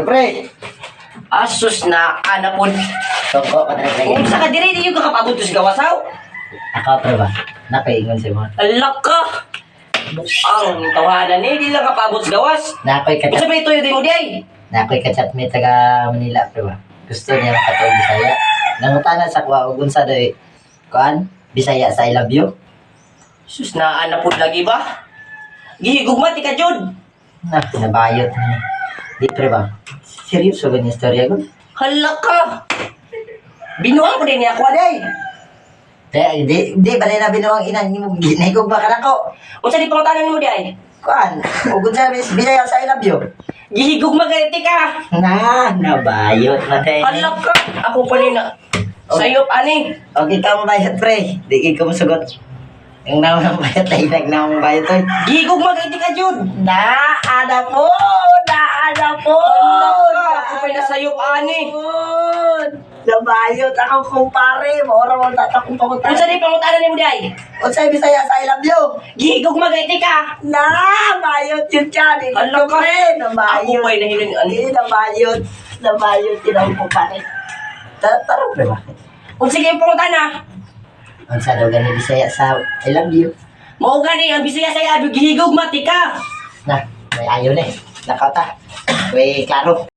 Pre, Asus na anapon. tungko ka talaga. Kung sa kadiri di yung kakapabot sa gawasaw. Ako, pre ba? Napaingon sa mga. Alak ka. Ang tawanan ni di lang kapabot sa gawas. Nakoy Kung kachat, sabi ito yung di mo di ay. nakoy kachat may taga Manila, pre ba? Gusto niya makatawag Bisaya. Nangutanan sa kuha, ug unsa doy. Kuan, Bisaya sa I love you. Sus na anapon lagi ba? Gihigugma ti ka jud. Na, nabayot niya. Di, pre ba? Seryoso ganyan istorya ko? Halak ka. Binuang ko din niya ako day. Di ba na binuwang ina ni mo? Ginahigog ba ka na ko? Kung sa di pangutanan mo di ay. Kuan, ug unsa Bisaya sa I love you. Gihigugma ganiti ka. Nabayot na tayo. Halak ka. Ako pa rin na. Sayop ani. Okay ka mabayot, pre. Di ka masugot. Yung namang bayot ay nagnamang bayot oy. Gihigugma ganiti ka jud. Naada po! Naada po! Halak ka. Ako pa rin na sayop ani. Nabayot ako kumpare. Maura mo tatakong Kung pangutan. sa di pangutanan ni mo di ay. Unsay Bisaya sa I love you. Gihigugma ganiti ka. Nabayot yun dyan. Hala ka. Pre, Ako nabayot. pa rin nahiling ani. Hindi, nabayot. Nabayot yun ang kumpare. Tarong, pre ba? Kung sige yung pangutana. Unsa daw gani Bisaya sa I love you. Mao gani ang Bisaya sa abi gihigugma ti ka. Na, may ayaw na eh. Nakata. May klaro.